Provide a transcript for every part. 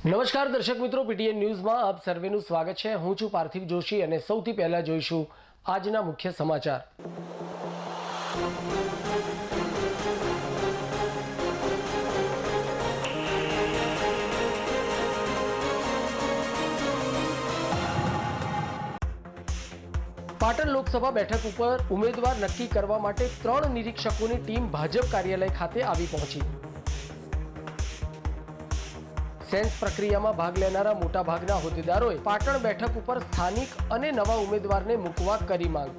નમસ્કાર દર્શક મિત્રો, પીટીએન ન્યૂઝમાં આપ સર્વેનું સ્વાગત છે। હું છું પાર્થિવ જોશી અને સૌથી પહેલા જોઈશું આજના મુખ્ય સમાચાર। પાટણ લોકસભા બેઠક ઉપર ઉમેદવાર નક્કી કરવા માટે 3 નિરીક્ષકોની ટીમ ભાજપ કાર્યાલય ખાતે આવી પહોંચી। સેન્સ પ્રક્રિયામાં ભાગ લેનારા મોટાભાગના હોદ્દેદારોએ પાટણ બેઠક ઉપર સ્થાનિક અને નવા ઉમેદવારને મૂકવા કરી માંગ।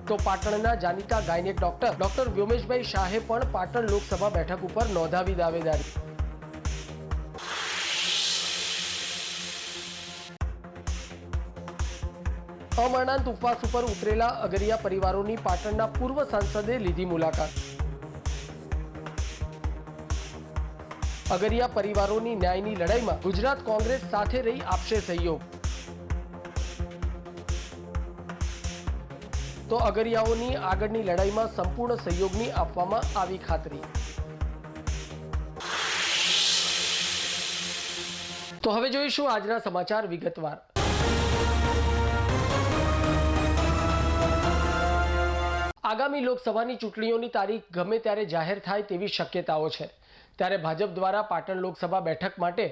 તો પાટણના જાણીતા ગાયનેક ડોક્ટર વ્યોમેશભાઈ શાહે પણ પાટણ લોકસભા બેઠક ઉપર નોંધાવી દાવેદારી। અમરનાથ ઉપવાસ ઉપર ઉતરેલા અગરિયા પરિવારોની પાટણના પૂર્વ સાંસદે લીધી મુલાકાત। અગરિયા પરિવારોની ન્યાયની લડાઈમાં ગુજરાત કોંગ્રેસ સાથે રહી આપશે સહયોગ। તો અગરિયાઓની આગળની લડાઈમાં સંપૂર્ણ સહયોગની આપવામાં આવી ખાતરી। તો હવે જોઈશું આજના સમાચાર વિગતવાર। આગામી લોકસભાની ચૂંટણીઓની તારીખ ગમે ત્યારે જાહેર થાય તેવી શક્યતાઓ છે। ત્યારે ભાજપ દ્વારા પાટણ લોકસભા બેઠક માટે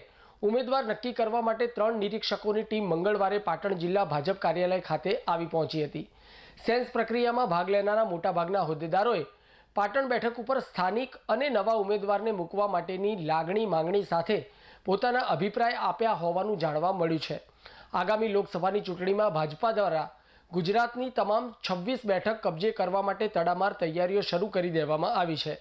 ઉમેદવાર નક્કી કરવા માટે 3 નિરીક્ષકોની ટીમ મંગળવારે પાટણ જિલ્લા ભાજપ કાર્યાલય ખાતે આવી પહોંચી હતી। સેન્સ પ્રક્રિયામાં ભાગ લેનારા મોટાભાગના હોદ્દેદારોએ પાટણ બેઠક ઉપર સ્થાનિક અને નવા ઉમેદવારને મૂકવા માટેની માંગણી સાથે પોતાના અભિપ્રાય આપ્યા હોવાનું જાણવા મળ્યું છે। આગામી લોકસભાની ચૂંટણીમાં ભાજપા દ્વારા ગુજરાતની તમામ 26 બેઠક કબજે કરવા માટે તડામાર તૈયારીઓ શરૂ કરી દેવામાં આવી છે।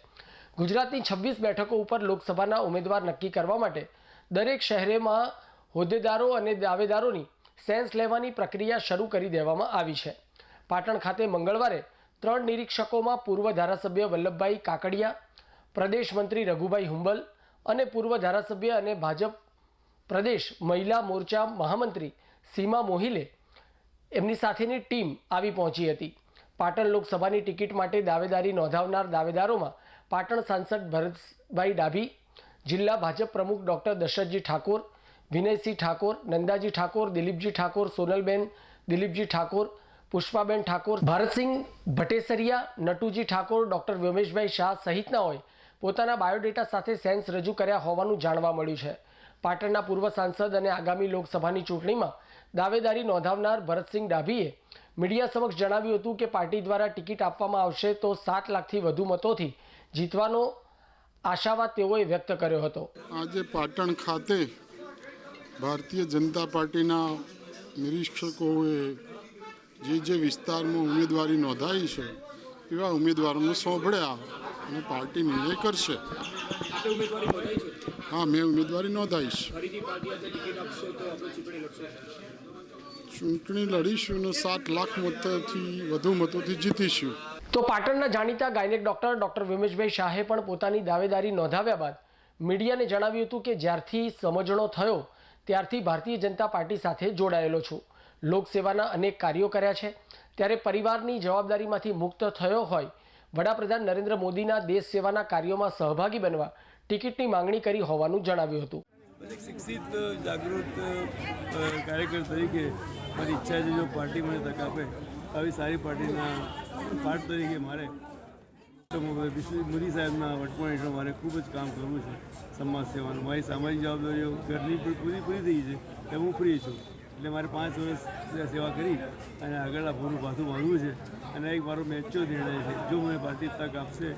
ગુજરાતની 26 બેઠકો ઉપર લોકસભાના ઉમેદવાર નક્કી કરવા માટે દરેક શહેરમાં હોદ્દેદારો અને દાવેદારોની સેન્સ લેવાની પ્રક્રિયા શરૂ કરી દેવામાં આવી છે। પાટણ ખાતે મંગળવારે 3 નિરીક્ષકોમાં પૂર્વ ધારાસભ્ય વલ્લભભાઈ કાકડિયા, પ્રદેશ મંત્રી રઘુભાઈ હુંબલ અને પૂર્વ ધારાસભ્ય અને ભાજપ પ્રદેશ મહિલા મોરચા મહામંત્રી સીમા મોહિલે એમની સાથેની ટીમ આવી પહોંચી હતી। પાટણ લોકસભાની ટિકિટ માટે દાવેદારી નોંધાવનાર દાવેદારોમાં પાટણ સાંસદ ભરતભાઈ ડાભી, જિલ્લા ભાજપ પ્રમુખ ડોક્ટર દશરથજી ઠાકોર, વિનયસિંહ ઠાકોર, નંદાજી ઠાકોર, દિલીપજી ઠાકોર, સોનલબેન દિલીપજી ઠાકોર, પુષ્પાબેન ઠાકોર, ભારતસિંહ ભટેસરિયા, નટુજી ઠાકોર, ડોક્ટર વ્યોમેશભાઈ શાહ સહિતનાઓએ પોતાના બાયોડેટા સાથે સેન્સ રજૂ કર્યા હોવાનું જાણવા મળ્યું છે। પાટણના પૂર્વ સાંસદ અને આગામી લોકસભાની ચૂંટણીમાં દાવેદારી નોંધાવનાર ભરતસિંહ ડાભીએ મીડિયા સમક્ષ જણાવ્યું હતું કે પાર્ટી દ્વારા ટિકિટ આપવામાં આવશે તો 7 લાખથી વધુ મતોથી જીતવાનો આશાવાદ તેઓએ વ્યક્ત કર્યો હતો। આજે પાટણ ખાતે ભારતીય જનતા પાર્ટીના નિરીક્ષકોએ જે વિસ્તારમાં ઉમેદવારી નોંધાવી છે એવા ઉમેદવારોને સોંપડ્યા અને પાર્ટી નિર્ણય કરશે। હા, મેં ઉમેદવારી નોંધાવીશ। ચૂંટણી લડીશું અને 7 લાખ મતોથી વધુ મતોથી જીતીશું। તો પાટણના જાણીતા ગાયનેક ડોક્ટર વ્યોમેશભાઈ શાહે પણ પોતાની દાવેદારી નોંધાવ્યા બાદ મીડિયાને જણાવ્યું હતું કે જ્યારથી સમજણો થયો ત્યારથી ભારતીય જનતા પાર્ટી સાથે જોડાયેલો છું। લોકસેવાના અનેક કાર્યો કર્યા છે। ત્યારે પરિવારની જવાબદારીમાંથી મુક્ત થયો હોય વડાપ્રધાન નરેન્દ્ર મોદીના દેશ સેવાના કાર્યોમાં સહભાગી બનવા ટિકિટની માંગણી કરી હોવાનું જણાવ્યું હતું। એક શિક્ષિત જાગૃત કાર્યકર તરીકે મારી ઈચ્છા છે જો પાર્ટી મને તક આપે આવી સારી પાર્ટીના પાર્ટ તરીકે મારે મોદી સાહેબના વટપણ હેઠળ મારે ખૂબ જ કામ કરવું છે। સમાજ સેવાનું મારી સામાજિક જવાબદારીઓ ઘરની પૂરી થઈ છે એટલે હું ફ્રી છું। એટલે મારે 5 વર્ષ સેવા કરી અને આગળ પૂરું પાછું માનવું છે અને એક મારો મેચ્યોર નિર્ણય છે જો મને પાર્ટી તક આપશે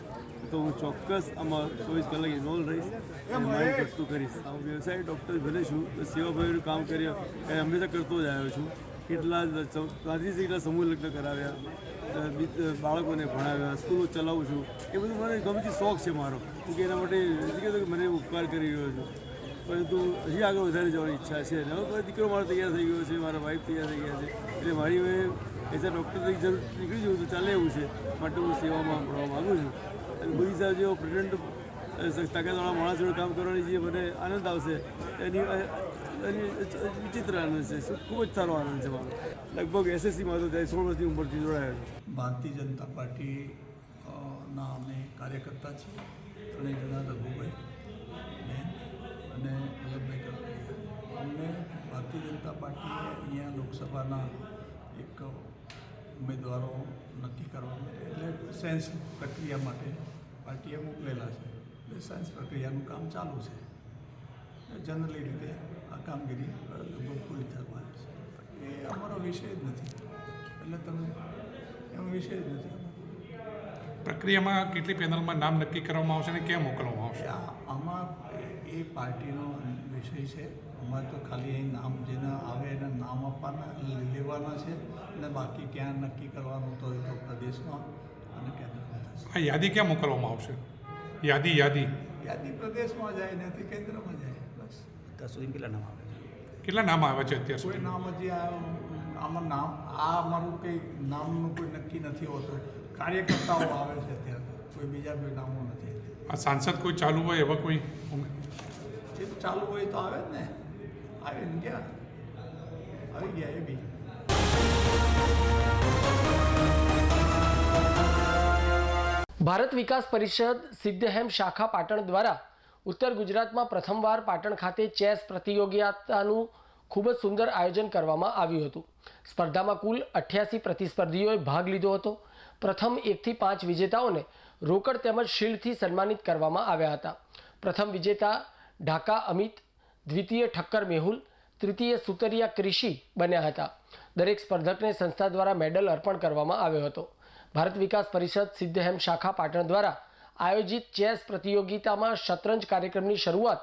તો હું ચોક્કસ આમાં 24 કલાક ઇન્વોલ્વ રહીશ અને મારી વસ્તુ કરીશ। હું વ્યવસાય ડૉક્ટર ભલે છું તો સેવાભાવીનું કામ કર્યા એ હંમેશા કરતો જ આવ્યો છું। કેટલા 35 જેટલા સમૂહ લગ્ન કરાવ્યા, બાળકોને ભણાવ્યા, સ્કૂલો ચલાવું છું। એ બધું મને ગમતી શોખ છે મારો કે એના માટે મને ઉપકાર કરી રહ્યો છું, પરંતુ હજી આગળ વધારે જવાની ઈચ્છા છે। હવે દીકરો મારો તૈયાર થઈ ગયો છે, મારા વાઈફ તૈયાર થઈ ગયા છે એટલે મારી હવે એઝ અ ડૉક્ટર તરીકે જરૂર નીકળી જવું તો ચાલે એવું છે માટે હું સેવામાં પડવા માગું છું। અને મોદી સાહેબ જેવો પ્રેઝિડન્ટ તાકાતવાળા માણસ જોડે કામ કરવાની જે મને આનંદ આવશે એની વિચિત્ર આનંદ છે, ખૂબ જ સારો આનંદ છે મારો। લગભગ એસએસસીમાં તો ત્યારે 16 વર્ષની ઉંમરથી જોડાયા છું। ભારતીય જનતા પાર્ટીના અમે કાર્યકર્તા છીએ। ત્રણેય જણા રઘુભાઈ બેન અને વલ્લભભાઈ કાકડિયા અમને ભારતીય જનતા પાર્ટીએ અહીંયા લોકસભાના એક ઉમેદવારો નક્કી કરવા માટે એટલે સેન્સ પ્રક્રિયા માટે પાર્ટીએ મોકલેલા છે. એટલે સેન્સ પ્રક્રિયાનું કામ ચાલુ છે. જનરલી રીતે આ કામગીરી લગભગ પૂરી થવા છે. એ અમારો વિષય જ નથી, એટલે તમે એનો વિષય જ નથી. પ્રક્રિયામાં કેટલી પેનલમાં નામ નક્કી કરવામાં આવશે અને ક્યાં મોકલવામાં આવશે? આમાં એ પાર્ટીનો વિષય છે. અમારે તો ખાલી અહીં નામ જેના આવે એના નામ આપવાના લેવાના છે, અને બાકી ક્યાં નક્કી કરવાનું તો એ તો પ્રદેશમાં અને કેન્દ્રમાં થશે. આ યાદી ક્યાં મોકલવામાં આવશે? યાદી યાદી પ્રદેશમાં જાય નથી કેન્દ્રમાં જાય. બસ. અત્યાર સુધી કેટલા નામ આવે છે? કેટલા નામ આવે છે અત્યાર કોઈ સુધી? નામ હજી આમાં નામ અમારું કંઈ નામનું કોઈ નક્કી નથી હોતું. કાર્યકર્તાઓ આવે છે અત્યારે, કોઈ બીજા કોઈ નામો નથી. આ સાંસદ કોઈ ચાલુ હોય એવા કોઈ જે ચાલુ હોય તો આવે જ ને. આવે ને ક્યાં આવી ગયા એ બી. ભારત વિકાસ પરિષદ સિદ્ધહેમ શાખા પાટણ દ્વારા ઉત્તર ગુજરાતમાં પ્રથમવાર પાટણ ખાતે ચેસ પ્રતિયોગિતાનું ખૂબ જ સુંદર આયોજન કરવામાં આવ્યું હતું. સ્પર્ધામાં કુલ 88 પ્રતિસ્પર્ધીઓએ ભાગ લીધો હતો. પ્રથમ 1 થી 5 વિજેતાઓને રોકડ તેમજ શિલ્ડથી સન્માનિત કરવામાં આવ્યા હતા. પ્રથમ વિજેતા ઢાકા અમિત, દ્વિતીય ઠક્કર મેહુલ, તૃતીય સુતરિયા ક્રિશી બન્યા હતા. દરેક સ્પર્ધકને સંસ્થા દ્વારા મેડલ અર્પણ કરવામાં આવ્યો હતો. ભારત વિકાસ પરિષદ સિદ્ધહેમ શાખા પાટણ દ્વારા આયોજિત ચેસ પ્રતિયોગિતામાં શતરંજ કાર્યક્રમની શરૂઆત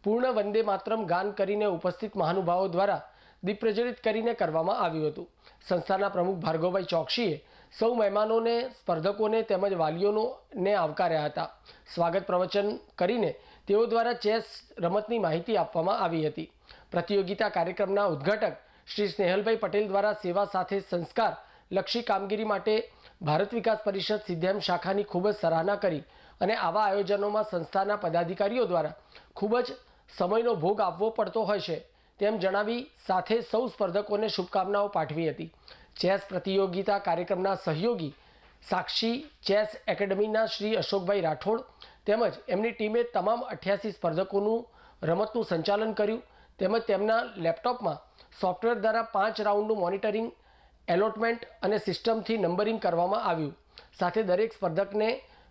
પૂર્ણ વંદે માતરમ ગાન કરીને ઉપસ્થિત મહાનુભાવો દ્વારા દીપ પ્રજ્વલિત કરીને કરવામાં આવ્યું હતું. સંસ્થાના પ્રમુખ ભાર્ગવભાઈ ચોકસીએ સૌ મહેમાનોને, સ્પર્ધકોને તેમજ વાલીઓને આવકાર્યા હતા. સ્વાગત પ્રવચન કરીને તેઓ દ્વારા ચેસ રમતની માહિતી આપવામાં આવી હતી. પ્રતિયોગિતા કાર્યક્રમના ઉદ્ઘાટક શ્રી સ્નેહલભાઈ પટેલ દ્વારા સેવા સાથે સંસ્કાર લક્ષી કામગીરી માટે ભારત વિકાસ પરિષદ સિદ્ધહેમ શાખાની ખૂબ જ સરાહના કરી અને આવા આયોજનોમાં સંસ્થાના પદાધિકારીઓ દ્વારા ખૂબ જ સમયનો ભોગ આપવો પડતો હોય છે તેમ જણાવી સાથે સૌ સ્પર્ધકોને શુભકામનાઓ પાઠવી હતી. ચેસ પ્રતિયોગિતા કાર્યક્રમના સહયોગી સાક્ષી ચેસ એકેડમીના શ્રી અશોકભાઈ રાઠોડ તેમજ એમની ટીમે તમામ 88 સ્પર્ધકોનું રમતનું સંચાલન કર્યું તેમજ તેમના લેપટોપમાં સોફ્ટવેર દ્વારા 5 રાઉન્ડનું મોનિટરિંગ, એલોટમેન્ટ અને સિસ્ટમથી નંબરિંગ કરવામાં આવ્યું. સાથે દરેક સ્પર્ધકને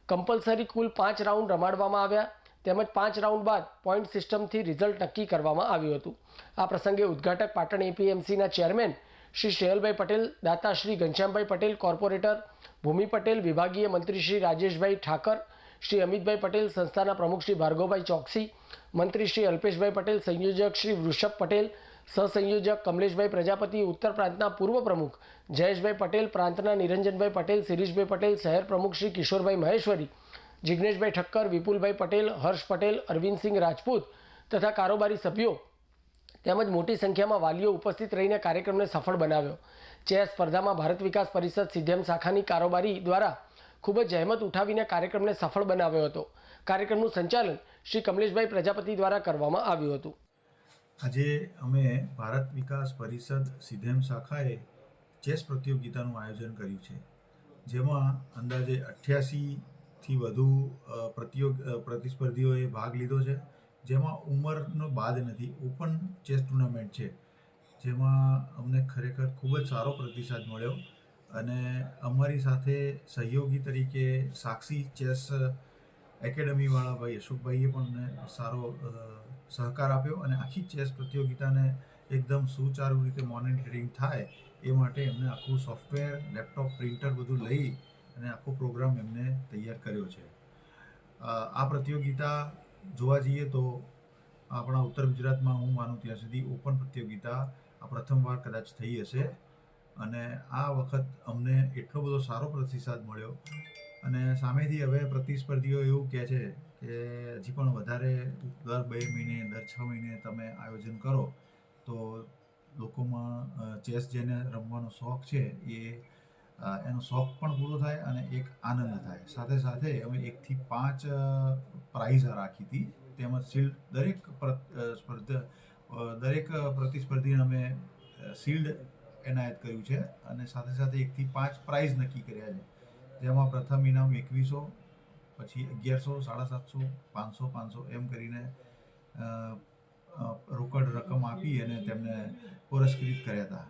કમ્પલસરી કુલ 5 રાઉન્ડ રમાડવામાં આવ્યા તેમજ 5 રાઉન્ડ બાદ પોઈન્ટ સિસ્ટમથી રિઝલ્ટ નક્કી કરવામાં આવ્યું હતું. આ પ્રસંગે ઉદ્ઘાટક પાટણ એપીએમસીના ચેરમેન શ્રી સ્નેહલભાઈ પટેલ, દાતા શ્રી ઘનશ્યામભાઈ પટેલ, કોર્પોરેટર ભૂમિ પટેલ, વિભાગીય મંત્રી શ્રી રાજેશભાઈ ઠાકર, શ્રી અમિતભાઈ પટેલ, સંસ્થાના પ્રમુખ શ્રી ભાર્ગવભાઈ ચોકસી, મંત્રી શ્રી અલ્પેશભાઈ પટેલ, સંયોજક શ્રી વૃષભ પટેલ, સહસંયોજક કમલેશભાઈ પ્રજાપતિ, ઉત્તર પ્રાંતના પૂર્વ પ્રમુખ જયેશભાઈ પટેલ, પ્રાંતના નિરંજનભાઈ પટેલ, શિરીષભાઈ પટેલ, શહેર પ્રમુખ શ્રી કિશોરભાઈ મહેશ્વરી, જિગ્નેશભાઈ ઠક્કર, વિપુલભાઈ પટેલ, હર્ષ પટેલ, અરવિંદસિંહ રાજપૂત તથા કારોબારી સભ્યો તેમજ મોટી સંખ્યામાં વાલીઓ ઉપસ્થિત રહીને કાર્યક્રમને સફળ બનાવ્યો. ચેસ સ્પર્ધામાં ભારત વિકાસ પરિષદ સિદ્ધહેમ શાખાની કારોબારી દ્વારા ખૂબ જ જહેમત ઉઠાવીને કાર્યક્રમને સફળ બનાવ્યો હતો. કાર્યક્રમનું સંચાલન શ્રી કમલેશભાઈ પ્રજાપતિ દ્વારા કરવામાં આવ્યું હતું. આજે અમે ભારત વિકાસ પરિષદ સિદ્ધહેમ શાખાએ ચેસ પ્રતિયોગિતાનું આયોજન કર્યું છે, જેમાં અંદાજે 88થી વધુ પ્રતિસ્પર્ધીઓએ ભાગ લીધો છે, જેમાં ઉંમરનો બાદ નથી. ઓપન ચેસ ટુર્નામેન્ટ છે, જેમાં અમને ખરેખર ખૂબ જ સારો પ્રતિસાદ મળ્યો અને અમારી સાથે સહયોગી તરીકે સાક્ષી ચેસ એકેડમીવાળા ભાઈ અશોકભાઈએ પણ અમને સારો સહકાર આપ્યો અને આખી ચેસ પ્રતિયોગિતાને એકદમ સુચારુ રીતે મોનિટરિંગ થાય એ માટે એમને આખું સોફ્ટવેર, લેપટોપ, પ્રિન્ટર બધું લઈ અને આખો પ્રોગ્રામ એમને તૈયાર કર્યો છે. આ પ્રતિયોગિતા જોવા જઈએ તો આપણા ઉત્તર ગુજરાતમાં હું માનું ત્યાં સુધી ઓપન પ્રતિયોગિતા આ પ્રથમવાર કદાચ થઈ હશે અને આ વખત અમને એટલો બધો સારો પ્રતિસાદ મળ્યો અને સામેથી હવે પ્રતિસ્પર્ધીઓ એવું કહે છે કે હજી પણ વધારે દર 2 મહિને, દર 6 મહિને તમે આયોજન કરો તો લોકોમાં ચેસ જેને રમવાનો શોખ છે એનો શોખ પણ પૂરો થાય અને એક આનંદ થાય. સાથે સાથે અમે 1 થી 5 પ્રાઇઝ રાખી હતી તેમજ શિલ્ડ દરેક પ્રતિસ્પર્ધીને અમે શિલ્ડ એનાયત કર્યું છે અને સાથે સાથે 1 થી 5 પ્રાઇઝ નક્કી કર્યા છે, જેમાં પ્રથમ ઇનામ 2100, પછી 1100, 750, 500 એમ કરીને રોકડ રકમ આપી અને તેમને પુરસ્કૃત કર્યા હતા.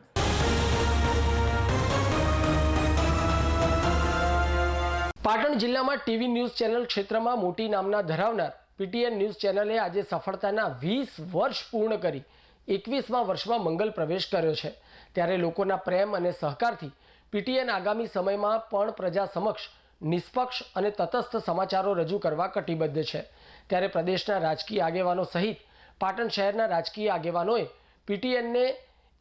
પાટણ જિલ્લામાં ટીવી ન્યૂઝ ચેનલ ક્ષેત્રમાં મોટી નામના ધરાવનાર પીટીએન ન્યૂઝ ચેનલે આજે સફળતાના 20 વર્ષ પૂર્ણ કરી 21મા વર્ષમાં મંગલ પ્રવેશ કર્યો છે. ત્યારે લોકોના પ્રેમ અને સહકારથી પીટીએન આગામી સમયમાં પણ પ્રજા સમક્ષ નિષ્પક્ષ અને તટસ્થ સમાચારો રજૂ કરવા કટિબદ્ધ છે. ત્યારે પ્રદેશના રાજકીય આગેવાનો સહિત પાટણ શહેરના રાજકીય આગેવાનોએ પીટીએનને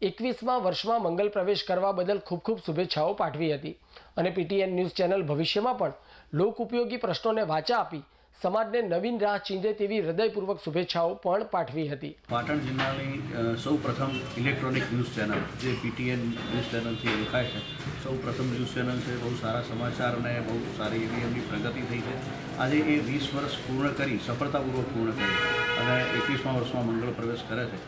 21મા વર્ષમાં મંગલ પ્રવેશ કરવા બદલ ખૂબ ખૂબ શુભેચ્છાઓ પાઠવી હતી અને પીટીએન ન્યૂઝ ચેનલ ભવિષ્યમાં પણ લોક ઉપયોગી પ્રશ્નોને વાચા આપી સમાજને નવીન રાહ ચીંધે તેવી હૃદયપૂર્વક શુભેચ્છાઓ પણ પાઠવી હતી. પાટણ જિલ્લાની સૌ પ્રથમ ઇલેક્ટ્રોનિક ન્યૂઝ ચેનલ જે પીટીએન ન્યૂઝ ચેનલથી ઓળખાય છે, સૌ પ્રથમ ન્યૂઝ ચેનલ છે. બહુ સારા સમાચાર અને બહુ સારી એવી એમની પ્રગતિ થઈ છે. આજે એ 20 વર્ષ પૂર્ણ કરી, સફળતાપૂર્વક પૂર્ણ કરી અને 21મા વર્ષમાં મંગળ પ્રવેશ કરે છે.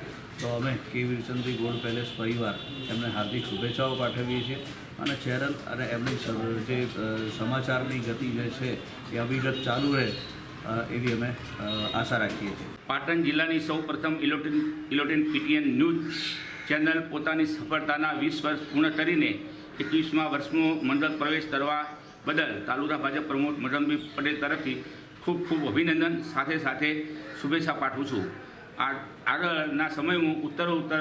તો અમે કે વિરચંદ્રી ગોલ્ડ પેલેસ પરિવાર એમને હાર્દિક શુભેચ્છાઓ પાઠવીએ છીએ અને ચેનલ અને એમની જે સમાચારની ગતિ જે છે એ અવિરત ચાલુ રહે એવી અમે આશા રાખીએ છીએ. પાટણ જિલ્લાની સૌ પ્રથમ ઇલેક્ટ્રોનિક પીટીએન ન્યૂઝ ચેનલ પોતાની સફળતાના 20 વર્ષ પૂર્ણ કરીને 21મા વર્ષમાં મંડળ પ્રવેશ કરવા બદલ તાલુકા ભાજપ પ્રમુખ મદનભાઈ પટેલ તરફથી ખૂબ ખૂબ અભિનંદન સાથે સાથે શુભેચ્છા પાઠવું છું. આગળના સમયમાં ઉત્તરોત્તર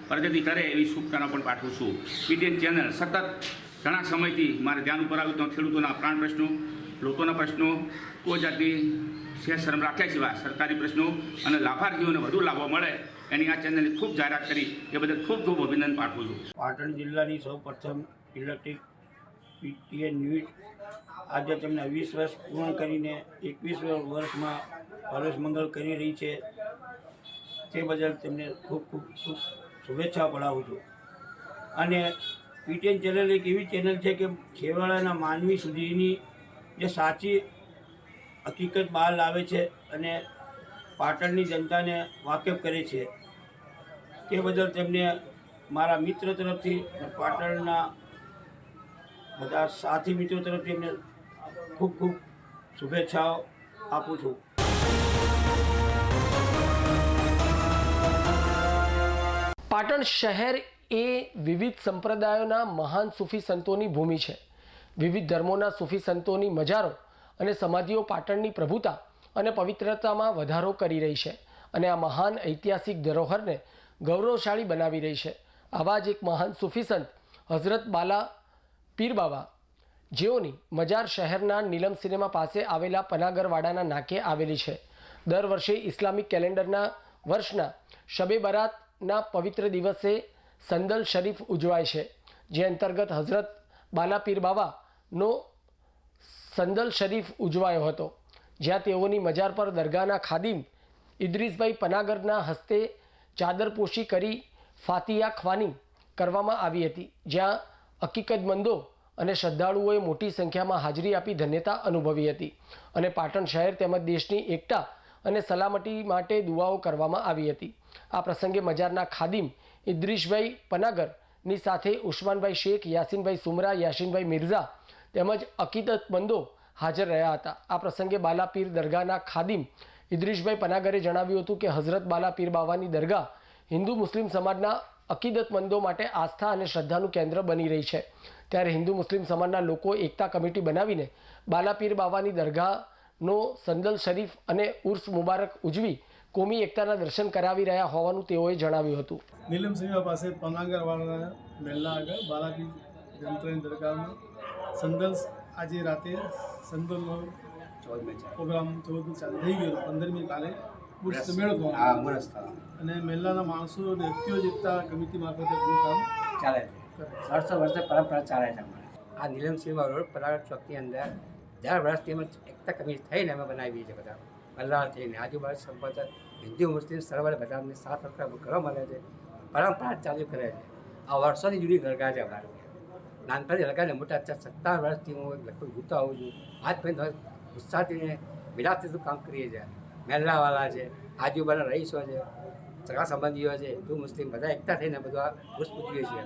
પ્રગતિ કરે એવી શુભકામના પણ પાઠવું છું. પીટીએન ચેનલ સતત ઘણા સમયથી મારે ધ્યાન ઉપર આવ્યું તો ખેડૂતોના પ્રાણ પ્રશ્નો, લોકોના પ્રશ્નો, કોઈ જાતની શરમ રાખ્યા સિવાય સરકારી પ્રશ્નો અને લાભાર્થીઓને વધુ લાભો મળે એની આ ચેનલને ખૂબ જાહેરાત કરી એ બદલ ખૂબ ખૂબ અભિનંદન પાઠવું છું. પાટણ જિલ્લાની સૌ પ્રથમ ઇલેક્ટ્રિક પીટીએન ન્યૂઝ આજે તેમને 20 વર્ષ પૂર્ણ કરીને 21 વર્ષમાં પ્રવેશ મંગળ કરી રહી છે. તે બદલ તેમને ખૂબ ખૂબ શુભેચ્છા પડાવું છું. અને પીટીએન ચેનલ એક એવી ચેનલ છે કે છેવાડાના માનવી સુધીની જે સાચી હકીકત બહાર લાવે છે અને પાટણની જનતાને વાકેફ કરે છે. તે બદલ તેમને મારા મિત્ર તરફથી પાટણના બધા સાથી મિત્રો તરફથી એમને ખૂબ ખૂબ શુભેચ્છાઓ આપું છું. પાટણ શહેર એ વિવિધ સંપ્રદાયોના મહાન સૂફી સંતોની ભૂમિ છે. વિવિધ ધર્મોના સૂફી સંતોની મજારો અને સમાધિઓ પાટણની પ્રભુતા અને પવિત્રતામાં વધારો કરી રહી છે અને આ મહાન ઐતિહાસિક ધરોહરને ગૌરવશાળી બનાવી રહી છે. આવા જ એક મહાન સૂફી સંત હઝરત બાલા પીર બાવા, જેઓની મજાર શહેરના નીલમ સિનેમા પાસે આવેલા પનાગરવાડાના નાકે આવેલી છે. દર વર્ષે ઇસ્લામિક કેલેન્ડરના વર્ષના શબે બરાતના પવિત્ર દિવસે સંદલ શરીફ ઉજવાય છે, જે અંતર્ગત હઝરત બાલા પીર બાવાનો સંદલ શરીફ ઉજવાયો હતો, જ્યાં તેઓની મજાર પર દરગાહના ખાદિમ ઇદ્રીસભાઈ પનાગરના હસ્તે ચાદરપોશી કરી ફાતિયા ખ્વાની કરવામાં આવી હતી, જ્યાં હકીકતમંદો અને શ્રદ્ધાળુઓએ મોટી સંખ્યામાં હાજરી આપી ધન્યતા અનુભવી હતી અને પાટણ શહેર તેમજ દેશની એકતા અને સલામતી માટે દુઆઓ કરવામાં આવી હતી. આ પ્રસંગે મજારના ખાદિમ ઇદ્રીસભાઈ પનાગરની સાથે ઉસ્માનભાઈ શેખ, યાસીનભાઈ સુમરા, યાસીનભાઈ મિર્ઝા તેમજ અકીદતમંદો હાજર રહ્યા હતા. આ પ્રસંગે બાલા પીર દરગાહના ખાદિમ ઇદ્રીસભાઈ પનાગરે જણાવ્યું હતું કે હઝરત બાલા પીર બાવાની દરગાહ હિન્દુ મુસ્લિમ સમાજના અકીદતમંદો માટે આસ્થા અને શ્રદ્ધાનું કેન્દ્ર બની રહી છે. ત્યારે હિન્દુ મુસ્લિમ સમાજના લોકો એકતા કમિટી બનાવીને બાલા પીર બાવાની દરગાહનો સંદલ શરીફ અને ઉર્સ મુબારક ઉજવી કોમી એકતાના દર્શન કરાવી રહ્યા હોવાનું તેઓએ જણાવ્યું હતું. નીલમ સિનેમા પાસે પનાગરવાડાના મહેલા આગળ બાલાપીર જંત્રની દરગાહમાં સંદલ આજે રાતે સંદલનો પ્રોગ્રામ 14મી ચાલુ થઈ ગયો. 15મી કાલે ઉર્સ મેળો થવાનો અને મહેલાના માણસો વ્યક્તિઓ જ એકતા કમિટી મારફતે બધું કામ ચાલે છે. વર્ષે પરંપરા ચાલે છે અમારે. આ નીલમ સિનેમા રોડ પરાગઢ ચોકની અંદર 10 વર્ષથી અમે એકતા કમિટી થઈને અમે બનાવીએ છીએ. બધા મલ્હાર થઈને આજુબાજુ સંપર્ક હિન્દુ મુસ્લિમ સર્વરે બધાને સાથ સરકાર કરવા મળે છે. પરંપરા ચાલુ કરે છે. આ વર્ષોની જૂની દરગાહ છે અમારે. નાનપણથી દરગાહને મોટા 17 વર્ષથી હું લગભગ જોતો આવું છું. આજ પછી ઉત્સાહથી વિરાટથી કામ કરીએ છીએ. મહેલાવાળા છે, આજુબાજુના રહીશો છે, સગા સંબંધીઓ છે, હિન્દુ મુસ્લિમ બધા એકતા થઈને બધું આ પુષ્પ પૂજીએ છીએ.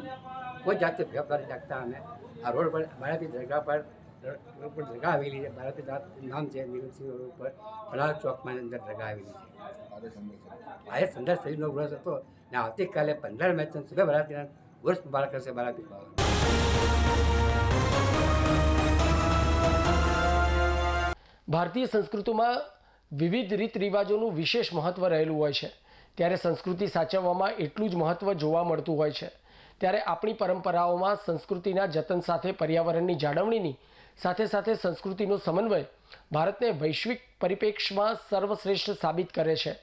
કોઈ જાતની ભેદભાવ રાખતા અમે આ રોડ પર બાલાપીર દરગાહ પર રોડ પર દરગાહ આવેલી છે. મારા પિતા નામ છે નીલમસિંહ રોડ ઉપર પલાળ ચોકમાં અંદર દરગાહ આવેલી છે. આજે સંદર શરીરનો વર્ષ હતો ને આવતીકાલે 15 મેચ સુબહ બરાતીના વર્ષ મુબારક કરશે મારા પિતા. ભારતીય સંસ્કૃતિમાં વિવિધ રીત રિવાજોનું વિશેષ મહત્ત્વ રહેલું હોય છે. ત્યારે સંસ્કૃતિ સાચવવામાં એટલું જ મહત્ત્વ જોવા મળતું હોય છે. ત્યારે આપણી પરંપરાઓમાં સંસ્કૃતિના જતન સાથે પર્યાવરણની જાળવણીની સાથે સાથે સંસ્કૃતિનો સમન્વય ભારતને વૈશ્વિક પરિપ્રેક્ષ્યમાં સર્વશ્રેષ્ઠ સાબિત કરે છે.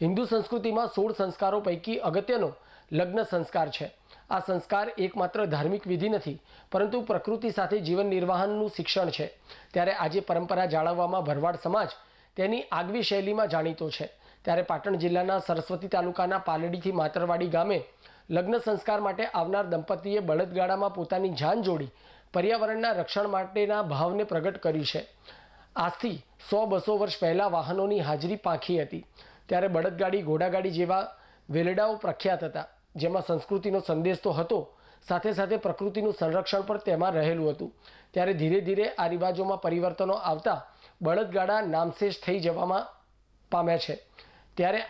હિન્દુ સંસ્કૃતિમાં 16 સંસ્કારો પૈકી અગત્યનો લગ્ન સંસ્કાર છે. આ સંસ્કાર એકમાત્ર ધાર્મિક વિધિ નથી, પરંતુ પ્રકૃતિ સાથે જીવન નિર્વાહનનું શિક્ષણ છે. ત્યારે આજે પરંપરા જાળવવામાં ભરવાડ સમાજ તેની આગવી શૈલીમાં જાણીતો છે. ત્યારે પાટણ જિલ્લાના સરસ્વતી તાલુકાના પાલડીથી માતરવાડી ગામે લગ્ન સંસ્કાર માટે આવનાર દંપતીએ બળદગાડામાં પોતાની જાન જોડી પર્યાવરણના રક્ષણ માટેના ભાવને પ્રગટ કર્યું છે. આજથી 100-200 વર્ષ પહેલાં વાહનોની હાજરી પાંખી હતી. ત્યારે બળદગાડી, ઘોડાગાડી જેવા વેલડાઓ પ્રખ્યાત હતા, જેમાં સંસ્કૃતિનો સંદેશ તો હતો, સાથે સાથે પ્રકૃતિનું સંરક્ષણ પણ તેમાં રહેલું હતું. ત્યારે ધીરે ધીરે આ રિવાજોમાં પરિવર્તનો આવતા બળદગાડા નામશેષ થઈ જવામાં પામ્યા છે. ત્યારે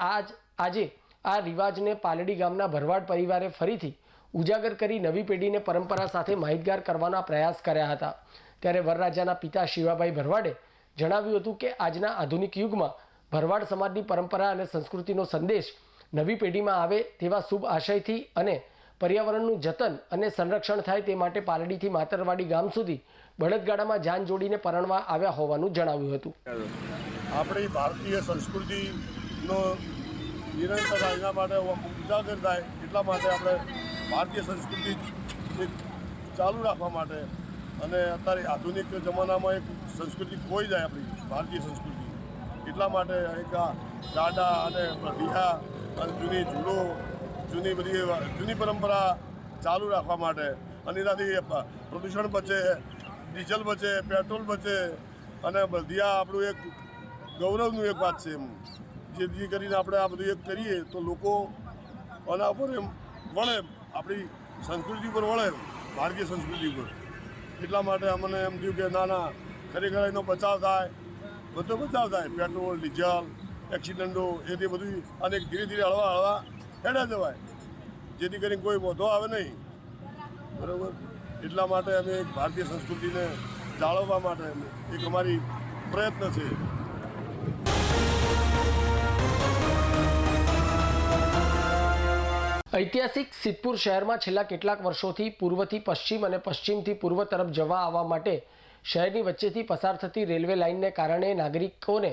આજે આ રિવાજને પાલડી ગામના ભરવાડ પરિવારે ફરીથી ઉજાગર કરી નવી પેઢીને પરંપરા સાથે માહિતગાર કરવાના પ્રયાસ કર્યા હતા. ત્યારે વરરાજાના પિતા શિવાભાઈ ભરવાડે જણાવ્યું હતું કે આજના આધુનિક યુગમાં ભરવાડ સમાજની પરંપરા અને સંસ્કૃતિનો સંદેશ નવી પેઢીમાં આવે તેવા શુભ આશયથી અને પર્યાવરણનું જતન અને સંરક્ષણ થાય તે માટે પાલડીથી માતરવાડી ગામ સુધી બળદગાડામાં જાન જોડીને પરણવા આવ્યા હોવાનું જણાવ્યું હતું. આપણી ભારતીય સંસ્કૃતિનો નિરંતર એના માટે ઉજાગર થાય એટલા માટે આપણે ભારતીય સંસ્કૃતિ ચાલુ રાખવા માટે અને અત્યારે આધુનિક જમાનામાં એક સંસ્કૃતિ ખોઈ જાય આપણી ભારતીય સંસ્કૃતિ એટલા માટે એક ગાડા અને ડીહા અને જૂની ઝૂલો જૂની પરંપરા ચાલુ રાખવા માટે અને એનાથી પ્રદૂષણ બચે, ડીઝલ બચે, પેટ્રોલ બચે અને બધિયા આપણું એક ગૌરવનું એક વાત છે. એમ જેથી કરીને આપણે આ બધું એક કરીએ તો લોકો આના ઉપર એમ વળે, આપણી સંસ્કૃતિ ઉપર વળે, ભારતીય સંસ્કૃતિ ઉપર. એટલા માટે અમને એમ થયું કે ના ખરેખર એનો બચાવ થાય, બધો બચાવ થાય, પેટ્રોલ, ડીઝલ, એક્સિડન્ટો એથી બધું અને ધીરે ધીરે હળવા હેડા જવાય, જેથી કરીને કોઈ વધો આવે નહીં. બરાબર, એટલા માટે અમે એક ભારતીય સંસ્કૃતિને જાળવવા માટે એક અમારી પ્રયત્ન છે. ઐતિહાસિક સિદ્ધપુર શહેરમાં છેલ્લા કેટલાક વર્ષોથી પૂર્વથી પશ્ચિમ અને પશ્ચિમથી પૂર્વ તરફ જવા આવવા માટે શહેરની વચ્ચેથી પસાર થતી રેલવે લાઇનને કારણે નાગરિકોને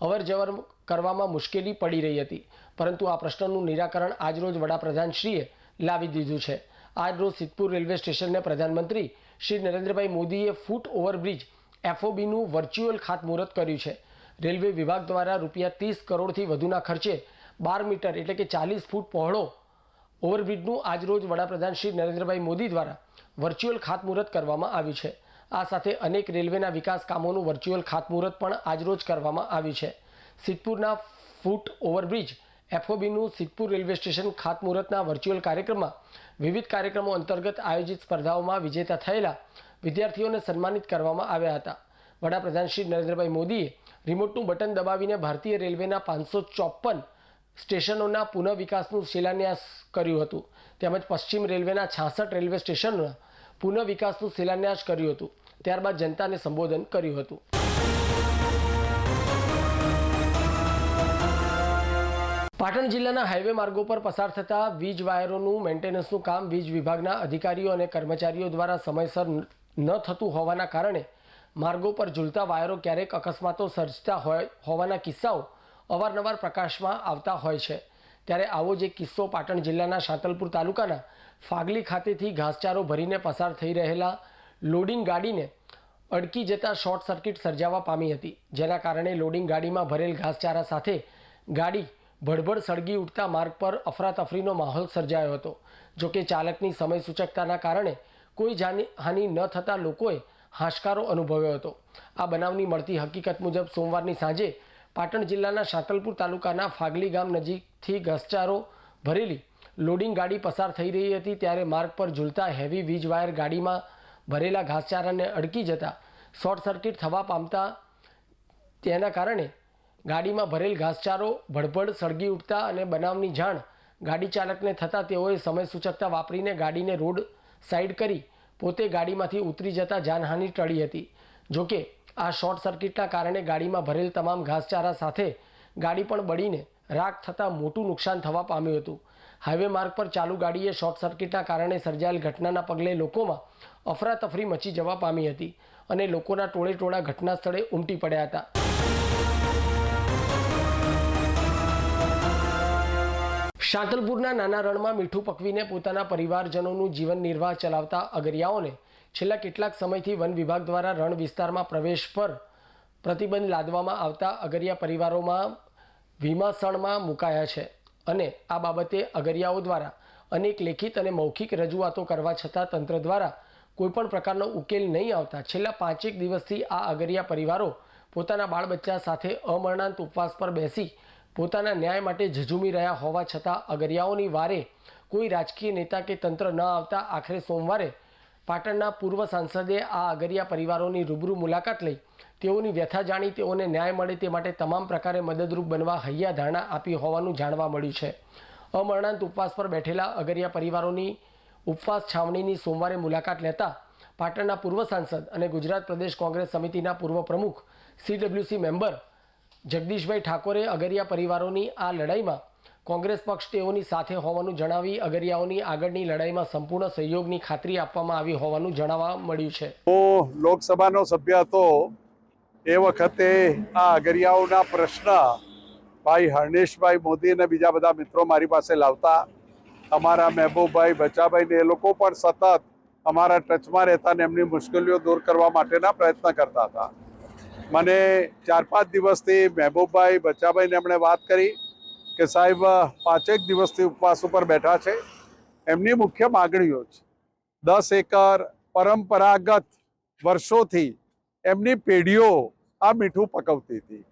અવરજવર કરવામાં મુશ્કેલી પડી રહી હતી. પરંતુ આ પ્રશ્નનું નિરાકરણ આજરોજ વડાપ્રધાનશ્રીએ લાવી દીધું છે. આજરોજ સિદ્ધપુર રેલવે સ્ટેશનને પ્રધાનમંત્રી શ્રી નરેન્દ્રભાઈ મોદીએ ફૂટ ઓવરબ્રિજ FOBનું વર્ચ્યુઅલ ખાતમુહૂર્ત કર્યું છે. રેલવે વિભાગ દ્વારા ₹30 કરોડથી વધુના ખર્ચે 12 મીટર એટલે કે 40 ફૂટ પહોળો ઓવરબ્રિજનું આજરોજ વડાપ્રધાન શ્રી નરેન્દ્રભાઈ મોદી દ્વારા વર્ચ્યુઅલ ખાતમુહૂર્ત કરવામાં આવ્યું છે. આ સાથે અનેક રેલવેના વિકાસ કામોનું વર્ચ્યુઅલ ખાતમુહૂર્ત પણ આજરોજ કરવામાં આવ્યું છે. સિદ્ધપુરના ફૂટ ઓવરબ્રિજ FOBનું સિદ્ધપુર રેલવે સ્ટેશન ખાતમુહૂર્તના વર્ચ્યુઅલ કાર્યક્રમમાં વિવિધ કાર્યક્રમો અંતર્ગત આયોજિત સ્પર્ધાઓમાં વિજેતા થયેલા વિદ્યાર્થીઓને સન્માનિત કરવામાં આવ્યા હતા. વડાપ્રધાન શ્રી નરેન્દ્રભાઈ મોદીએ રિમોટનું બટન દબાવીને ભારતીય રેલવેના 554 સ્ટેશનોના પુનઃ વિકાસનું શિલાન્યાસ કર્યું હતું. તેમજ પશ્ચિમ રેલવેના 66 રેલવે સ્ટેશનોના પુનઃ વિકાસનું શિલાન્યાસ કર્યું હતું. ત્યારબાદ જનતાને સંબોધન કર્યું હતું. પાટણ જિલ્લાના હાઈવે માર્ગો પર પસાર થતા વીજ વાયરોનું મેન્ટેનન્સનું કામ વીજ વિભાગના અધિકારીઓ અને કર્મચારીઓ દ્વારા સમયસર ન થતું હોવાના કારણે માર્ગો પર ઝૂલતા વાયરો ક્યારેક અકસ્માતો સર્જતા હોવાના કિસ્સાઓ અવારનવાર પ્રકાશમાં આવતા હોય છે. ત્યારે આવો જ એક કિસ્સો પાટણ જિલ્લાના શાંતલપુર તાલુકાના ફાગલી ખાતેથી ઘાસચારો ભરીને પસાર થઈ રહેલા લોડિંગ ગાડીને અડકી જતાં શોર્ટ સર્કિટ સર્જાવા પામી હતી, જેના કારણે લોડિંગ ગાડીમાં ભરેલ ઘાસચારા સાથે ગાડી ભડભડ સળગી ઉઠતા માર્ગ પર અફરાતફરીનો માહોલ સર્જાયો હતો. જોકે ચાલકની સમય સૂચકતાના કારણે કોઈ જાનહાનિ ન થતાં લોકોએ હાશકારો અનુભવ્યો હતો. આ બનાવની મળતી હકીકત મુજબ સોમવારની સાંજે પાટણ જિલ્લાના શાંતલપુર તાલુકાના ફાગલી ગામ નજીકથી ઘાસચારો ભરેલી લોડિંગ ગાડી પસાર થઈ રહી હતી. ત્યારે માર્ગ પર ઝૂલતા હેવી વીજ વાયર ગાડીમાં ભરેલા ઘાસચારાને અડકી જતા શોર્ટ સર્કિટ થવા પામતા તેના કારણે ગાડીમાં ભરેલ ઘાસચારો ભડભડ સળગી ઉઠતા અને બનાવની જાણ ગાડી ચાલકને થતાં તેઓએ સમય સૂચકતા વાપરીને ગાડીને રોડ સાઈડ કરી પોતે ગાડીમાંથી ઉતરી જતા જાનહાનિ ટળી હતી. જોકે આ શોર્ટ સર્કિટના કારણે ગાડીમાં ભરેલ તમામ ઘાસચારા સાથે ગાડી પણ બળીને રાખ થતાં મોટું નુકસાન થવા પામ્યું હતું. હાઈવે માર્ગ પર ચાલુ ગાડીએ શોર્ટ સર્કિટના કારણે સર્જાયેલ ઘટનાના પગલે લોકોમાં અફરાતફરી મચી જવા પામી હતી અને લોકોના ટોળે ઘટના સ્થળે ઉમટી પડ્યા હતા. શાંતલપુરના નાના રણમાં મીઠું પકવીને પોતાના પરિવારજનોનું જીવન નિર્વાહ ચલાવતા અગરિયાઓને છેલ્લા કેટલાક સમયથી વન વિભાગ દ્વારા રણ વિસ્તારમાં પ્રવેશ પર પ્રતિબંધ લાદવામાં આવતા અગરિયા પરિવારોમાં વિમાસણમાં મુકાયા છે અને આ બાબતે અગરિયાઓ દ્વારા અનેક લેખિત અને મૌખિક રજૂઆતો કરવા છતાં તંત્ર દ્વારા કોઈપણ પ્રકારનો ઉકેલ નહીં આવતા છેલ્લા 5 દિવસથી આ અગરિયા પરિવારો પોતાના બાળ બચ્ચા સાથે અમરણાંત ઉપવાસ પર બેસી પોતાના ન્યાય માટે ઝઝૂમી રહ્યા હોવા છતાં અગરિયાઓની વારે કોઈ રાજકીય નેતા કે તંત્ર ન આવતા આખરે સોમવારે પાટણના પૂર્વ સાંસદે આ અગરિયા પરિવારોની રૂબરૂ મુલાકાત લઈ તેઓની વ્યથા જાણી તેઓને ન્યાય મળે તે માટે તમામ પ્રકારે મદદરૂપ બનવા હૈયા ધારણા આપી હોવાનું જાણવા મળ્યું છે. અમરણાંત ઉપવાસ પર બેઠેલા અગરિયા પરિવારોની ઉપવાસ છાવણીની સોમવારે મુલાકાત લેતા પાટણના પૂર્વ સાંસદ અને ગુજરાત પ્રદેશ કોંગ્રેસ સમિતિના પૂર્વ પ્રમુખ CWC મેમ્બર જગદીશભાઈ ઠાકોરે અગરિયા પરિવારોની આ લડાઈમાં કોંગ્રેસ પક્ષ તેઓની સાથે હોવાનું જણાવી અગરિયાઓની આગળની લડાઈમાં સંપૂર્ણ સહયોગની ખાતરી આપવામાં આવી હોવાનું જાણવા મળ્યું છે. હું લોકસભાનો સભ્ય હતો એ વખતે આ અગરિયાઓના પ્રશ્ન ભાઈ હર્ષેશભાઈ મોદી અને બીજા બધા મિત્રો મારી પાસે લાવતા, અમારા મહેબૂબભાઈ બચાભાઈ ને એ લોકો પણ સતત અમારા ટચમાં રહેતા ને એમની મુશ્કેલીઓ દૂર કરવા માટેના પ્રયત્ન કરતા હતા. મને 4-5 દિવસથી મહેબૂબભાઈ બચાભાઈને એમણે વાત કરી કે સાહેબ 5 દિવસથી ઉપવાસ ઉપર બેઠા છે, એમની મુખ્ય માગણીઓ છે 10 એકર પરંપરાગત વર્ષોથી એમની પેઢીઓ આ મીઠું પકવતી હતી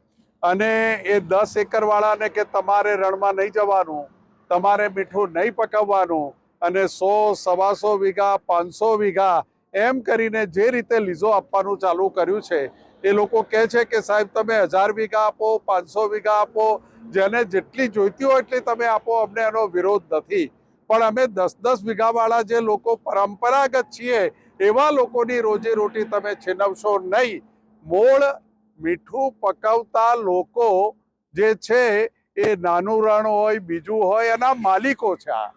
અને એ 10 એકરવાળાને કે તમારે રણમાં નહીં જવાનું, તમારે મીઠું નહીં પકવવાનું અને 100-125 વીઘા 500 વીઘા એમ કરીને જે રીતે લીઝો આપવાનું ચાલુ કર્યું છે એ લોકો કહે છે કે સાહેબ તમે 1000 વીઘા આપો, 500 વીઘા આપો, જેને જેટલી જોઈતી હોય એટલી તમે આપો, અમને એનો વિરોધ નથી. પણ અમે 10-10 વીઘાવાળા જે લોકો પરંપરાગત છીએ એવા લોકોની રોજીરોટી તમે છીનવશો નહીં. મૂળ મીઠું પકવતા લોકો જે છે એ નાનું રણ હોય બીજું હોય એના માલિકો છે. આ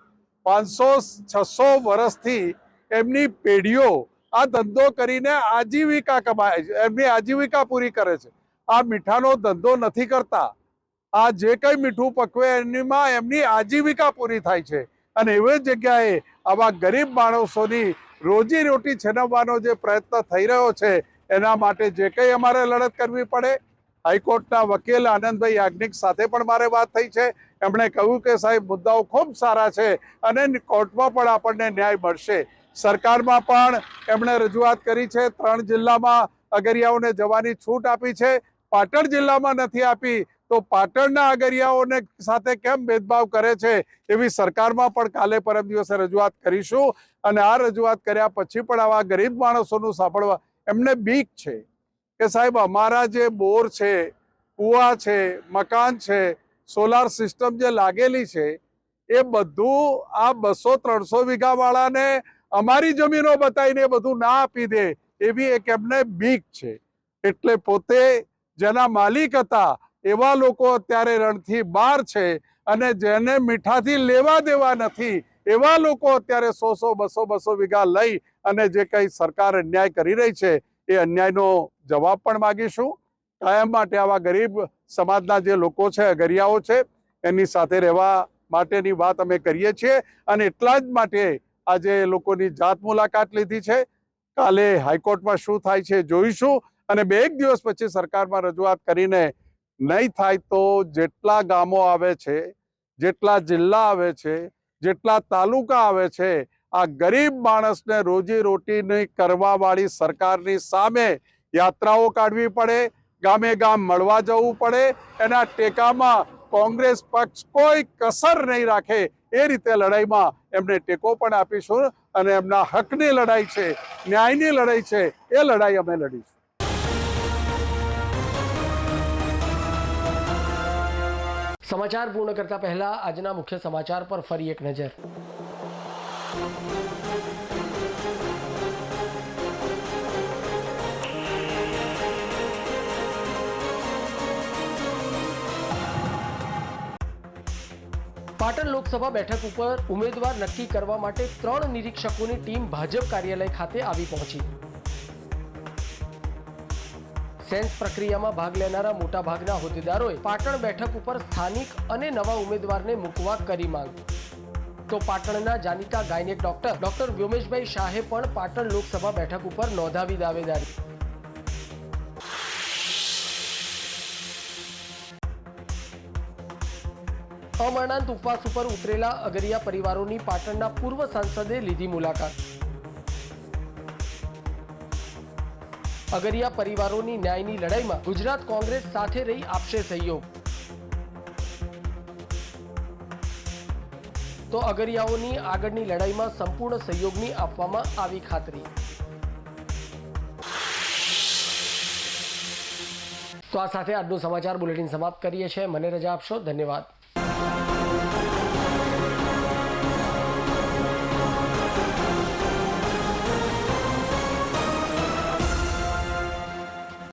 500-600 વર્ષથી એમની પેઢીઓ આ ધંધો કરીને આજીવિકા કમાય છે, એમની આજીવિકા પૂરી કરે છે. આ મીઠાનો ધંધો નથી કરતા. આ જે કંઈ મીઠું પકવે એમાં એમની આજીવિકા પૂરી થાય છે અને એવી જગ્યાએ આવા ગરીબ માણસોની રોજીરોટી છીનવવાનો જે પ્રયત્ન થઈ રહ્યો છે એના માટે જે કંઈ અમારે લડત કરવી પડે. હાઈકોર્ટના વકીલ આનંદભાઈ યાજ્ઞિક સાથે પણ મારે વાત થઈ છે. એમણે કહ્યું કે સાહેબ મુદ્દાઓ ખૂબ સારા છે અને કોર્ટમાં પણ આપણને ન્યાય મળશે. સરકારમાં પણ એમણે રજૂઆત કરી છે. 3 જિલ્લામાં અગરિયાઓને જવાની છૂટ આપી છે, પાટણ જિલ્લામાં નથી આપી તો પાટણના અગરિયાઓને સાથે કેમ ભેદભાવ કરે છે એવી સરકારમાં પણ કાલે પરમ દિવસે રજૂઆત કરીશું. અને આ રજૂઆત કર્યા પછી પણ આવા ગરીબ માણસોનું સાંભળવા એમને બીક છે કે સાહેબ અમારા જે બોર છે, કૂવા છે, મકાન છે, સોલાર સિસ્ટમ જે લાગેલી છે એ બધું આ 200-300 વીઘાવાળાને અમારી જમીનો બતાવીને બધું ના આપી દે એવી એક એમને બીક છે. એટલે પોતે જેના માલિક હતા એવા લોકો અત્યારે રણથી બહાર છે અને જેને મીઠાથી લેવા દેવા નથી એવા લોકો અત્યારે 100-200 વીઘા લઈ અને જે કંઈ સરકાર અન્યાય કરી રહી છે એ અન્યાયનો જવાબ પણ માગીશું. કાયમ માટે આવા ગરીબ સમાજના જે લોકો છે, અગરિયાઓ છે, એની સાથે રહેવા માટેની વાત અમે કરીએ છીએ અને એટલા જ માટે આજે લોકોની જાત મુલાકાત લીધી છે. કાલે હાઈકોર્ટમાં શું થાય છે જોઈશું અને 2 દિવસ પછી સરકારમાં રજૂઆત કરીને નહીં થાય તો જેટલા ગામો આવે છે, જેટલા જિલ્લા આવે છે, જેટલા તાલુકા આવે છે, આ ગરીબ માણસને રોજીરોટીની કરવાવાળી સરકારની સામે યાત્રાઓ કાઢવી પડે, ગામે ગામ મળવા જવું પડે. એના ટેકામાં કોંગ્રેસ પક્ષ કોઈ કસર નહીં રાખે એ રીતે લડાઈમાં એમને ટેકો પણ આપીશું અને એમના હકની લડાઈ છે, ન્યાયની લડાઈ છે, એ લડાઈ અમે લડીશું. સમાચાર પૂર્ણ કરતા પહેલા આજના મુખ્ય સમાચાર પર ફરી એક નજર। પાટણ લોકસભા બેઠક ઉપર ઉમેદવાર નક્કી કરવા માટે 3 નિરીક્ષકોની ટીમ ભાજપ કાર્યાલય ખાતે આવી પહોંચી। સેન્સ પ્રક્રિયામાં ભાગ લેનારા મોટાભાગના હોદ્દેદારોએ પાટણ બેઠક ઉપર સ્થાનિક અને નવા ઉમેદવારને મૂકવા કરી માંગ। તો પાટણના જાણીતા ગાયનેક ડોક્ટર વ્યોમેશભાઈ શાહે પણ પાટણ લોકસભા બેઠક ઉપર નોંધાવી દાવેદારી। અમરણાંત ઉપવાસ ઉપર ઉતરેલા અગરિયા પરિવારોની પાટણના પૂર્વ સાંસદે લીધી મુલાકાત। અગરિયા પરિવારોની ન્યાયની લડાઈમાં ગુજરાત કોંગ્રેસ સાથે રહી આપશે સહયોગ। તો અગરિયાઓની આગળની લડાઈમાં સંપૂર્ણ સહયોગની આપવામાં આવી ખાતરી। તો આ સાથે આજનું સમાચાર બુલેટિન સમાપ્ત કરીએ છીએ। મને રજા આપશો। ધન્યવાદ।